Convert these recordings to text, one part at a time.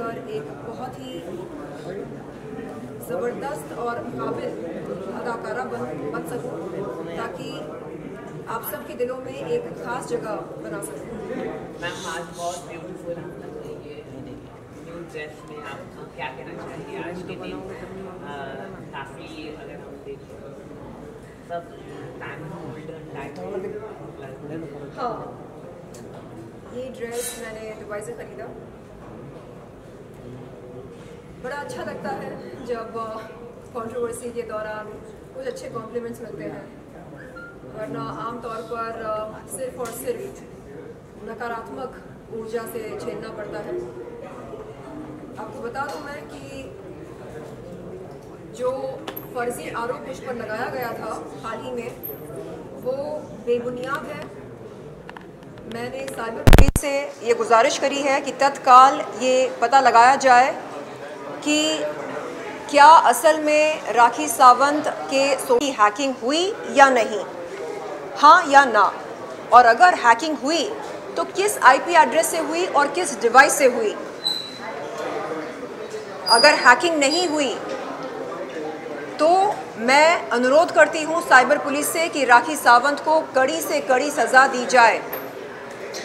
कर एक बहुत ही ज़बरदस्त और काबिल अदाकारा बन सकूं, ताकि आप सबके दिलों में एक ख़ास जगह बना सकूं। मैम आज बहुत ब्यूटीफुल न्यू ड्रेस में आप क्या कहना चाहिए? आज के दिन काफ़ी अगर हम देखें सब हाँ, ये ड्रेस मैंने दुबई से ख़रीदा। बड़ा अच्छा लगता है जब कंट्रोवर्सी के दौरान कुछ अच्छे कॉम्प्लीमेंट्स मिलते हैं, वरना आमतौर पर सिर्फ और सिर्फ नकारात्मक ऊर्जा से झेलना पड़ता है। आपको बता दूं मैं कि जो फर्जी आरोप मुझ पर लगाया गया था हाल ही में, वो बेबुनियाद है। मैंने साइबर पुलिस से ये गुजारिश करी है कि तत्काल ये पता लगाया जाए कि क्या असल में राखी सावंत के की हैकिंग हुई या नहीं, हाँ या ना, और अगर हैकिंग हुई तो किस आईपी एड्रेस से हुई और किस डिवाइस से हुई। अगर हैकिंग नहीं हुई तो मैं अनुरोध करती हूँ साइबर पुलिस से कि राखी सावंत को कड़ी से कड़ी सज़ा दी जाए,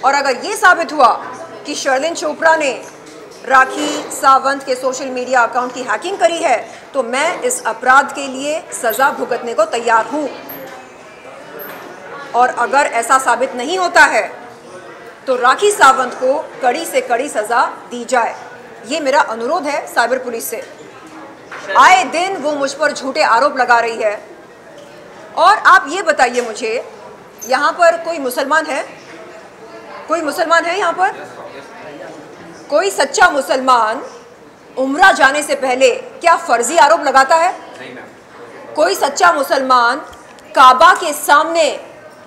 और अगर ये साबित हुआ कि शर्लिन चोपड़ा ने राखी सावंत के सोशल मीडिया अकाउंट की हैकिंग करी है तो मैं इस अपराध के लिए सज़ा भुगतने को तैयार हूँ। और अगर ऐसा साबित नहीं होता है तो राखी सावंत को कड़ी से कड़ी सज़ा दी जाए। ये मेरा अनुरोध है साइबर पुलिस से। आए दिन वो मुझ पर झूठे आरोप लगा रही है। और आप ये बताइए मुझे, यहाँ पर कोई मुसलमान है? कोई मुसलमान है यहाँ पर? कोई सच्चा मुसलमान उम्रा जाने से पहले क्या फर्जी आरोप लगाता है? कोई सच्चा मुसलमान काबा के सामने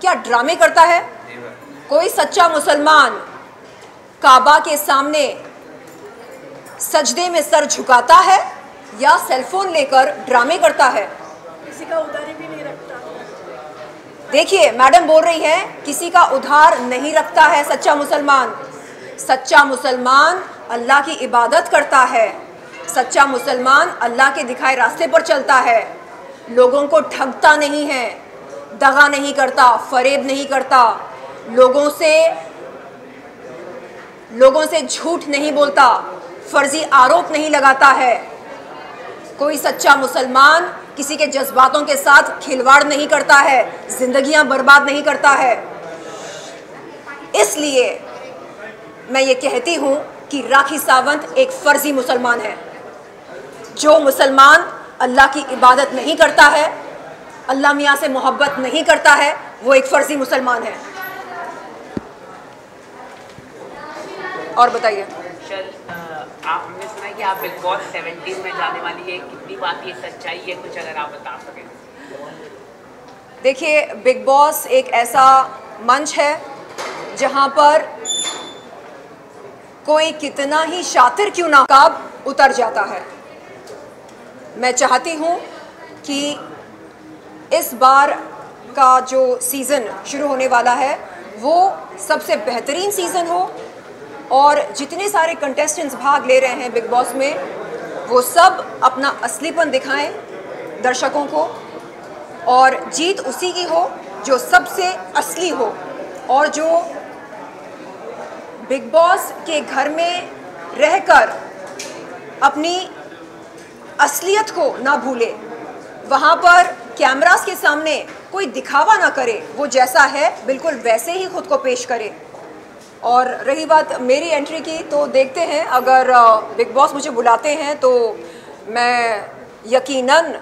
क्या ड्रामे करता है? कोई सच्चा मुसलमान काबा के सामने सजदे में सर झुकाता है या सेलफोन लेकर ड्रामे करता है? किसी का उधारी भी नहीं रखता। देखिए, मैडम बोल रही हैं किसी का उधार नहीं रखता है सच्चा मुसलमान। सच्चा मुसलमान अल्लाह की इबादत करता है। सच्चा मुसलमान अल्लाह के दिखाए रास्ते पर चलता है, लोगों को ठगता नहीं है, दगा नहीं करता, फरेब नहीं करता, लोगों से झूठ नहीं बोलता, फर्जी आरोप नहीं लगाता है। कोई सच्चा मुसलमान किसी के जज्बातों के साथ खिलवाड़ नहीं करता है, जिंदगियां बर्बाद नहीं करता है। इसलिए मैं ये कहती हूँ कि राखी सावंत एक फर्जी मुसलमान है। जो मुसलमान अल्लाह की इबादत नहीं करता है, अल्लाह मियाँ से मोहब्बत नहीं करता है, वो एक फर्जी मुसलमान है। और बताइए। आपने सुना कि आप बिग बॉस 17 में जाने वाली है, कितनी बात ये सच्चाई है, कुछ अगर आप बता सकें। देखिए, बिग बॉस एक ऐसा मंच है जहां पर कोई कितना ही शातिर क्यों ना काब उतर जाता है। मैं चाहती हूं कि इस बार का जो सीज़न शुरू होने वाला है वो सबसे बेहतरीन सीज़न हो, और जितने सारे कंटेस्टेंट्स भाग ले रहे हैं बिग बॉस में वो सब अपना असलीपन दिखाएं दर्शकों को, और जीत उसी की हो जो सबसे असली हो, और जो बिग बॉस के घर में रहकर अपनी असलियत को ना भूले, वहाँ पर कैमरास के सामने कोई दिखावा ना करे, वो जैसा है बिल्कुल वैसे ही खुद को पेश करे। और रही बात मेरी एंट्री की, तो देखते हैं, अगर बिग बॉस मुझे बुलाते हैं तो मैं यकीनन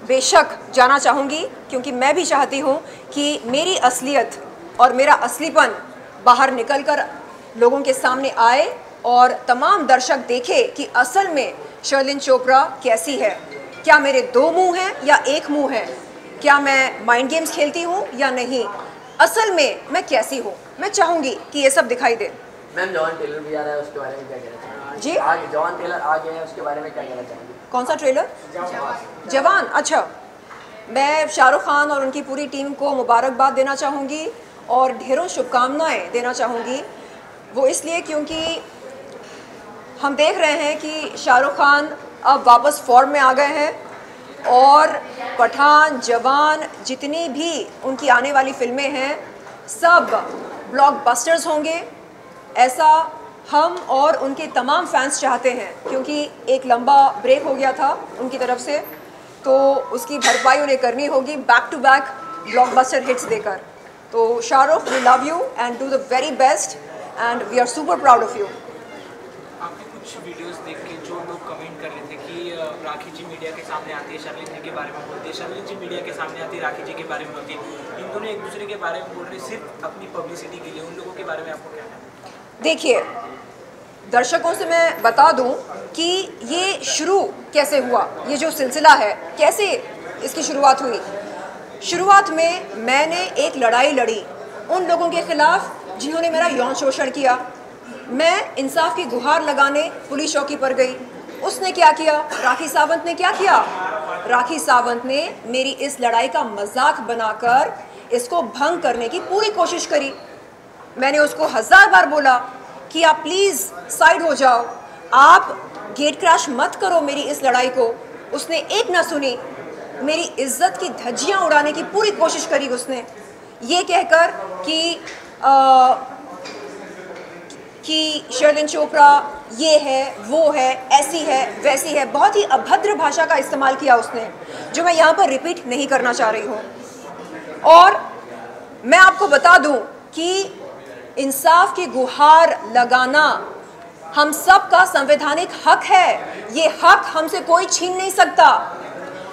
बेशक जाना चाहूँगी, क्योंकि मैं भी चाहती हूँ कि मेरी असलियत और मेरा असलीपन बाहर निकलकर लोगों के सामने आए और तमाम दर्शक देखे कि असल में शर्लिन चोपड़ा कैसी है। क्या मेरे दो मुंह हैं या एक मुंह है? क्या मैं माइंड गेम्स खेलती हूँ या नहीं? असल में मैं कैसी हूँ? मैं चाहूँगी कि ये सब दिखाई दे। मैम, जॉन टेलर भी आ रहा है, उसके बारे में क्या कहना चाहेंगे? जी, जॉन टेलर आ गया है, उसके बारे में क्या कहना चाहेंगे? कौन सा ट्रेलर? जवान। अच्छा, मैं शाहरुख खान और उनकी पूरी टीम को मुबारकबाद देना चाहूँगी और ढेरों शुभकामनाएं देना चाहूँगी। वो इसलिए क्योंकि हम देख रहे हैं कि शाहरुख खान अब वापस फॉर्म में आ गए हैं और पठान, जवान, जितनी भी उनकी आने वाली फिल्में हैं सब ब्लॉकबस्टर्स होंगे, ऐसा हम और उनके तमाम फैंस चाहते हैं, क्योंकि एक लंबा ब्रेक हो गया था उनकी तरफ से, तो उसकी भरपाई उन्हें करनी होगी back to back blockbuster hits देकर। तो Shahrukh, we love you and do the very best and we are super proud of you. आपके कुछ वीडियोस देख के जो लोग कमेंट कर रहे थे कि राखी जी मीडिया के सामने आती है, शर्लिन जी के बारे में बोलती है, शर्लिन जी मीडिया के सामने आती है, राखी जी के बारे में बोलती है, इन दोनों एक दूसरे के बारे में बोल रहे सिर्फ अपनी पब्लिसिटी के लिए, उन लोगों के बारे में आपको क्या कहना है? देखिए, दर्शकों से मैं बता दूं कि ये शुरू कैसे हुआ, ये जो सिलसिला है कैसे इसकी शुरुआत हुई। शुरुआत में मैंने एक लड़ाई लड़ी उन लोगों के खिलाफ जिन्होंने मेरा यौन शोषण किया। मैं इंसाफ की गुहार लगाने पुलिस चौकी पर गई। उसने क्या किया? राखी सावंत ने क्या किया? राखी सावंत ने मेरी इस लड़ाई का मजाक बनाकर इसको भंग करने की पूरी कोशिश करी। मैंने उसको 1000 बार बोला कि आप प्लीज़ साइड हो जाओ, आप गेट क्रैश मत करो मेरी इस लड़ाई को। उसने एक ना सुनी, मेरी इज्जत की धज्जियां उड़ाने की पूरी कोशिश करी उसने, ये कहकर कि शर्लिन चोपड़ा ये है, वो है, ऐसी है, वैसी है। बहुत ही अभद्र भाषा का इस्तेमाल किया उसने, जो मैं यहाँ पर रिपीट नहीं करना चाह रही हूँ। और मैं आपको बता दूँ कि इंसाफ की गुहार लगाना हम सब का संवैधानिक हक है। ये हक हमसे कोई छीन नहीं सकता।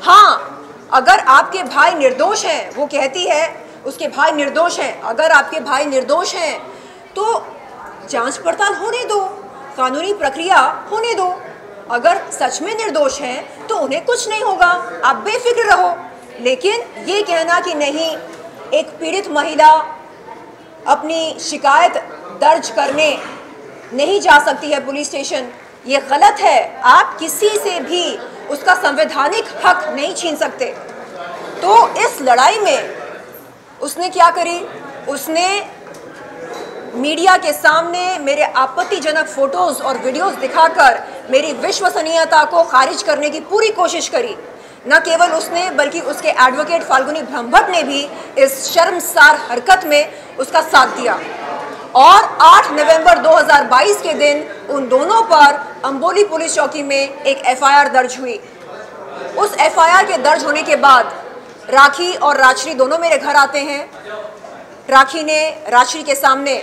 हाँ, अगर आपके भाई निर्दोष हैं, वो कहती है उसके भाई निर्दोष हैं, अगर आपके भाई निर्दोष हैं तो जांच पड़ताल होने दो, कानूनी प्रक्रिया होने दो। अगर सच में निर्दोष हैं तो उन्हें कुछ नहीं होगा, आप बेफिक्र रहो। लेकिन ये कहना कि नहीं, एक पीड़ित महिला अपनी शिकायत दर्ज करने नहीं जा सकती है पुलिस स्टेशन, ये गलत है। आप किसी से भी उसका संवैधानिक हक नहीं छीन सकते। तो इस लड़ाई में उसने क्या करी? उसने मीडिया के सामने मेरे आपत्तिजनक फोटोज और वीडियोस दिखाकर मेरी विश्वसनीयता को खारिज करने की पूरी कोशिश करी। न केवल उसने, बल्कि उसके एडवोकेट फाल्गुनी ब्रह्मभट्ट ने भी इस शर्मसार हरकत में उसका साथ दिया। और 8 नवंबर 2022 के दिन उन दोनों पर अंबोली पुलिस चौकी में एक FIR दर्ज हुई। उस FIR के दर्ज होने के बाद राखी और राजश्री दोनों मेरे घर आते हैं। राखी ने राजश्री के सामने,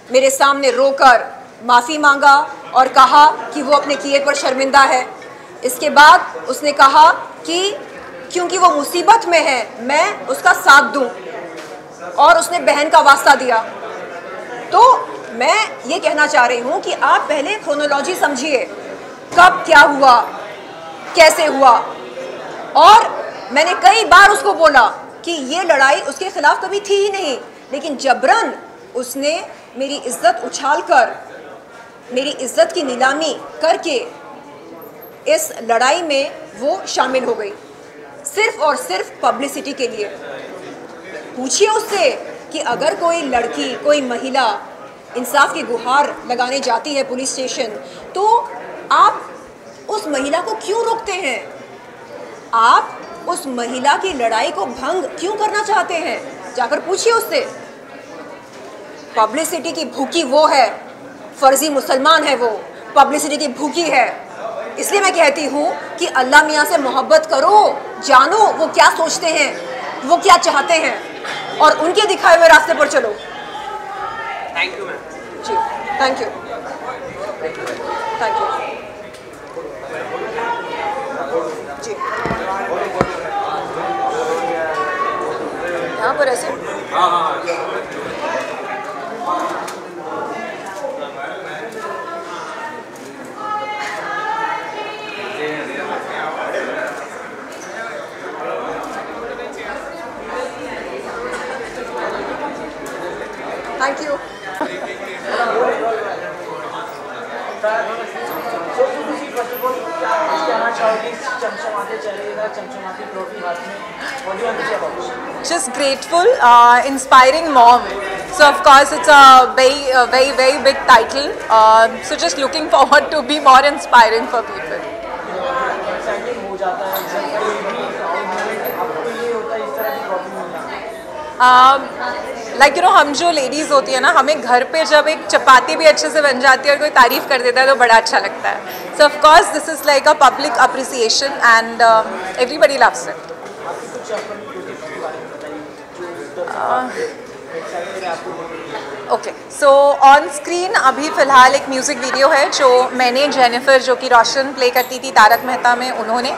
मेरे सामने रोकर माफ़ी मांगा और कहा कि वो अपने किए पर शर्मिंदा है। इसके बाद उसने कहा कि क्योंकि वो मुसीबत में है मैं उसका साथ दूं, और उसने बहन का वास्ता दिया। तो मैं ये कहना चाह रही हूँ कि आप पहले क्रोनोलॉजी समझिए, कब क्या हुआ, कैसे हुआ। और मैंने कई बार उसको बोला कि ये लड़ाई उसके खिलाफ कभी थी ही नहीं, लेकिन जबरन उसने मेरी इज्जत उछालकर, मेरी इज्जत की नीलामी करके इस लड़ाई में वो शामिल हो गई, सिर्फ और सिर्फ पब्लिसिटी के लिए। पूछिए उससे कि अगर कोई लड़की, कोई महिला इंसाफ की गुहार लगाने जाती है पुलिस स्टेशन, तो आप उस महिला को क्यों रोकते हैं? आप उस महिला की लड़ाई को भंग क्यों करना चाहते हैं? जाकर पूछिए उससे। पब्लिसिटी की भूखी वो है, फर्जी मुसलमान है वो, पब्लिसिटी की भूखी है। इसलिए मैं कहती हूँ कि अल्लाह मियाँ से मोहब्बत करो, जानो वो क्या सोचते हैं, वो क्या चाहते हैं, और उनके दिखाए हुए रास्ते पर चलो। Thank you ma'am. जी, थैंक यू, थैंक यू जी। यहाँ पर ऐसे thank you. So, first of all, क्या चाहोगी चमचमाते चेहरे के साथ चमचमाती ट्रॉफी हाथ में? What do you want to say about this? Just grateful, inspiring mom. So of course it's a very big title. So just looking forward to be more inspiring for people. Exciting हो जाता है जब कोई भी proud moment आपको ये होता है इस तरह की ट्रॉफी मिलना? लाइक यू नो, हम जो लेडीज़ होती है ना, हमें घर पे जब एक चपाती भी अच्छे से बन जाती है और कोई तारीफ़ कर देता है तो बड़ा अच्छा लगता है. सो of course this is like a public appreciation and everybody loves it. Okay, so on screen अभी फ़िलहाल एक म्यूज़िक वीडियो है जो मैंने जेनिफर, जो कि रोशन प्ले करती थी तारक मेहता में, उन्होंने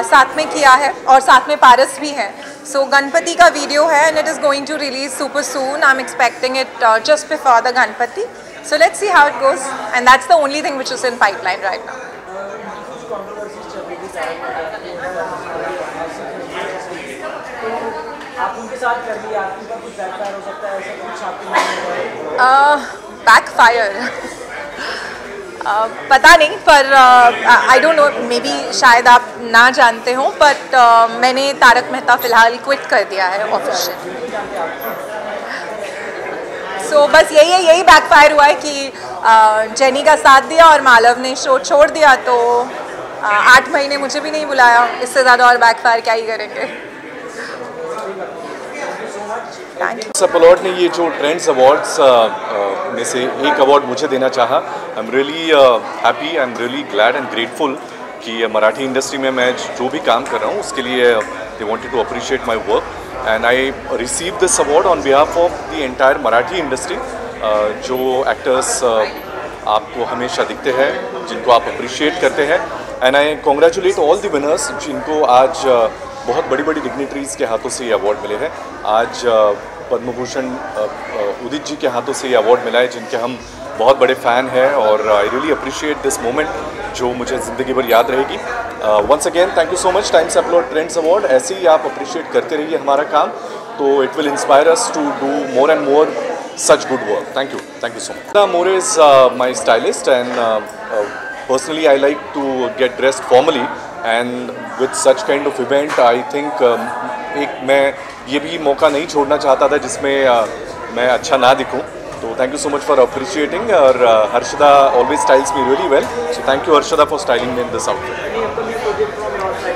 साथ में किया है और साथ में पारस भी हैं. सो गणपति का वीडियो है and it is going to release super soon. I am expecting it just before the Ganpati. So let's see how it goes and that's the only thing which is in pipeline right now. आप उनके साथ कर लिया, आपके ऊपर कुछ backfire हो सकता है, ऐसा कुछ आपके बैकफायर पता नहीं, पर I don't know, may be शायद आप ना जानते हो, बट मैंने तारक मेहता फ़िलहाल क्विट कर दिया है ऑफिशियल. सो बस यही बैकफायर हुआ है कि जेनी का साथ दिया और मालव ने शो छोड़ दिया, तो 8 महीने मुझे भी नहीं बुलाया. इससे ज़्यादा और बैकफायर क्या ही करेंगे. अवार्ड ने ये जो ट्रेंड्स अवार्ड्स में से एक अवार्ड मुझे देना चाहा. I am really happy, I am really glad and grateful कि मराठी इंडस्ट्री में मैं जो भी काम कर रहा हूँ उसके लिए they wanted to appreciate my work and I receive this award on behalf of the entire Marathi industry. जो एक्टर्स आपको हमेशा दिखते हैं, जिनको आप अप्रिशिएट करते हैं, and I congratulate all the winners जिनको आज बहुत बड़ी बड़ी डिग्निटरीज़ के हाथों से ये अवार्ड मिले हैं. आज पद्म भूषण उदित जी के हाथों से ये अवार्ड मिला है, जिनके हम बहुत बड़े फ़ैन हैं और I really appreciate this moment जो मुझे ज़िंदगी भर याद रहेगी. Once again thank you so much times upload trends award. ऐसे ही आप अप्रिशिएट करते रहिए हमारा काम, तो it will inspire us to do more and more such good work. Thank you so much. More is my stylist, and personally I like to get dressed formally, and with such kind of event I think एक मैं ये भी मौका नहीं छोड़ना चाहता था जिसमें मैं अच्छा ना दिखूं. तो thank you so much for appreciating. और Harshada always styles me really well, so thank you Harshada for styling me in this outfit.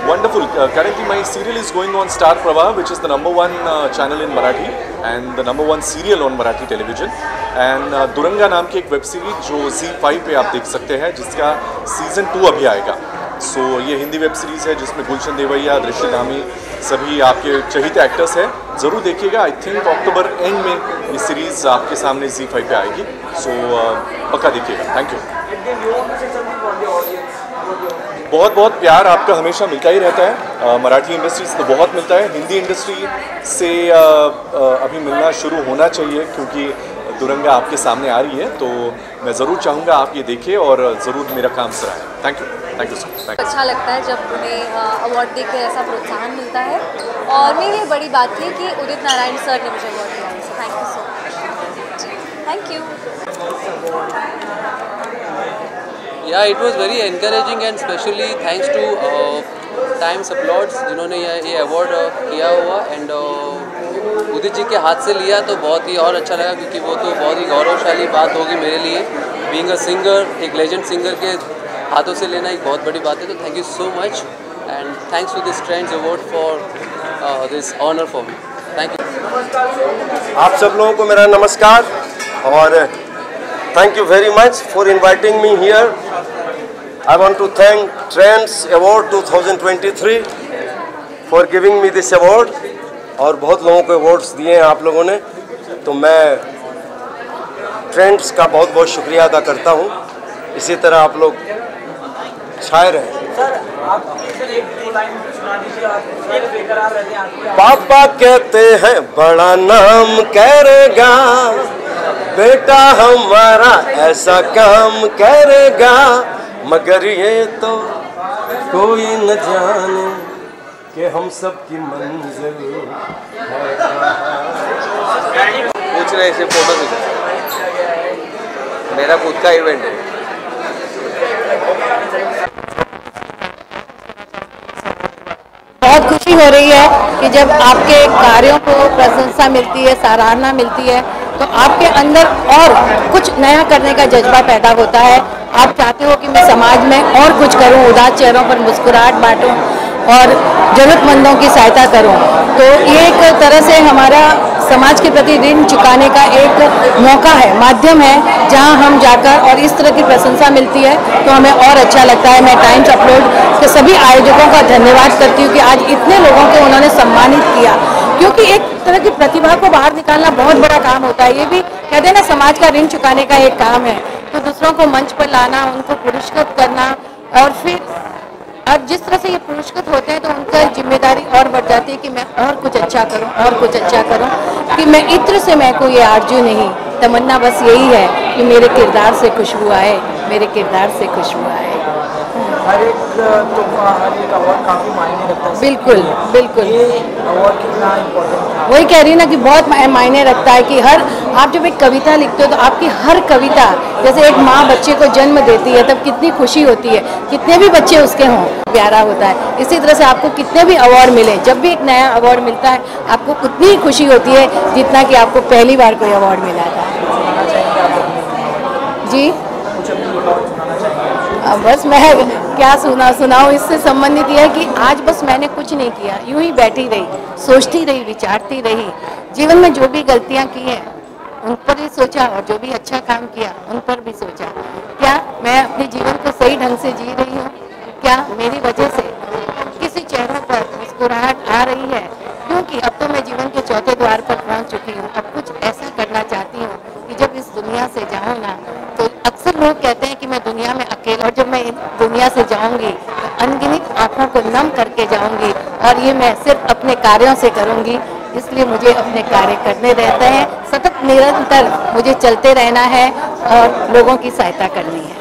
Wonderful. Currently my serial is going on Star Pravah, which is the #1 channel in Marathi and the #1 serial on Marathi television. And Duranga नाम की एक web series जो Z5 पे आप देख सकते हैं, जिसका सीज़न 2 अभी आएगा. सो ये हिंदी वेब सीरीज़ है जिसमें गुलशन देवैया, दृश्य धामी सभी आपके चहीते एक्टर्स हैं. ज़रूर देखिएगा. आई थिंक अक्टूबर एंड में ये सीरीज़ आपके सामने Z5 पे आएगी. सो पक्का देखिएगा. Thank you. बहुत बहुत प्यार आपका हमेशा मिलता ही रहता है. मराठी इंडस्ट्री से तो बहुत मिलता है, हिंदी इंडस्ट्री से अभी मिलना शुरू होना चाहिए, क्योंकि दुरंगा आपके सामने आ रही है. तो मैं ज़रूर चाहूँगा आप ये देखें और ज़रूर मेरा काम सराहें. Thank you so much. अच्छा लगता है जब उन्हें अवार्ड देकर ऐसा प्रोत्साहन मिलता है, और मेरी लिए बड़ी बात थी कि उदित नारायण सर ने मुझे अवार्ड दिया. So thank you so much. Thank you. Yeah, it was very encouraging and especially thanks to Times Applauds जिन्होंने ये अवार्ड किया हुआ, एंड उदित जी के हाथ से लिया तो बहुत ही और अच्छा लगा, क्योंकि वो तो बहुत ही गौरवशाली बात होगी मेरे लिए. बीइंग अ सिंगर, एक लेजेंड सिंगर के हाथों से लेना एक बहुत बड़ी बात है. तो thank you so much and thanks to this trends award for this honour for me. Thank you. आप सब लोगों को मेरा नमस्कार और thank you very much for inviting me here. I want to thank Trends Award 2023 for giving me this award. और बहुत लोगों को अवार्ड्स दिए हैं आप लोगों ने, तो मैं ट्रेंड्स का बहुत बहुत शुक्रिया अदा करता हूँ. इसी तरह आप लोग छाए रहें. पापा कहते हैं बड़ा नाम करेगा, बेटा हमारा ऐसा काम करेगा, मगर ये तो कोई न जाने कि हम सब की मंजिल है कहाँ. पूछ रहे इसे फोटो खींचो. मेरा खुद का इवेंट है. खुशी हो रही है कि जब आपके कार्यों को प्रशंसा मिलती है, सराहना मिलती है, तो आपके अंदर और कुछ नया करने का जज्बा पैदा होता है। आप चाहते हो कि मैं समाज में और कुछ करूं, उदास चेहरों पर मुस्कुराहट बांटूं और ज़रूरतमंदों की सहायता करूं। तो ये एक तरह से हमारा समाज के प्रति ऋण चुकाने का एक मौका है, माध्यम है, जहां हम जाकर और इस तरह की प्रशंसा मिलती है तो हमें और अच्छा लगता है। मैं टाइम्स अपलोड के सभी आयोजकों का धन्यवाद करती हूँ कि आज इतने लोगों को उन्होंने सम्मानित किया, क्योंकि एक तरह की प्रतिभा को बाहर निकालना बहुत बड़ा काम होता है। ये भी कहते हैं ना, समाज का ऋण चुकाने का एक काम है। तो दूसरों को मंच पर लाना, उनको पुरस्कृत करना, और फिर अब जिस तरह से ये पुरस्कृत होते हैं तो उनका जिम्मेदारी और बढ़ जाती है कि मैं और कुछ अच्छा करूं, और कुछ अच्छा करूं, कि मैं इत्र से मैं कोई ये आरजू नहीं, तमन्ना बस यही है कि मेरे किरदार से खुशबू आए, मेरे किरदार से खुशबू आए। हर एक तोहफा, हर एक अवार्ड काफ़ी मायने रखता है। बिल्कुल बिल्कुल, ये अवार्ड कितना इम्पोर्टेंट है? वही कह रही ना कि बहुत मायने रखता है कि हर आप जब एक कविता लिखते हो तो आपकी हर कविता, जैसे एक माँ बच्चे को जन्म देती है तब कितनी खुशी होती है, कितने भी बच्चे उसके हों, प्यारा होता है। इसी तरह से आपको कितने भी अवार्ड मिले, जब भी एक नया अवार्ड मिलता है आपको उतनी ही खुशी होती है जितना कि आपको पहली बार कोई अवार्ड मिला था। जी बस मैं क्या सुनाऊं, इससे संबंधित यह है कि आज बस मैंने कुछ नहीं किया, यूं ही बैठी रही, सोचती रही, विचारती रही, जीवन में जो भी गलतियां की हैं उन पर भी सोचा और जो भी अच्छा काम किया उन पर भी सोचा। क्या मैं अपने जीवन को सही ढंग से जी रही हूँ? क्या मेरी वजह से किसी चेहरों पर मुस्कुराहट आ रही है? क्योंकि अब तो मैं जीवन के चौथे द्वार पर पहुँच चुकी हूँ। अब कुछ ऐसा करना चाहती हूँ कि जब इस दुनिया से जाऊँ ना, तो अक्सर लोग कहते हैं कि मैं दुनिया में अकेला, और जब मैं दुनिया से जाऊंगी तो अनगिनत आंखों को नम करके जाऊंगी, और ये मैं सिर्फ अपने कार्यों से करूंगी। इसलिए मुझे अपने कार्य करने रहते हैं, सतत निरंतर मुझे चलते रहना है और लोगों की सहायता करनी है।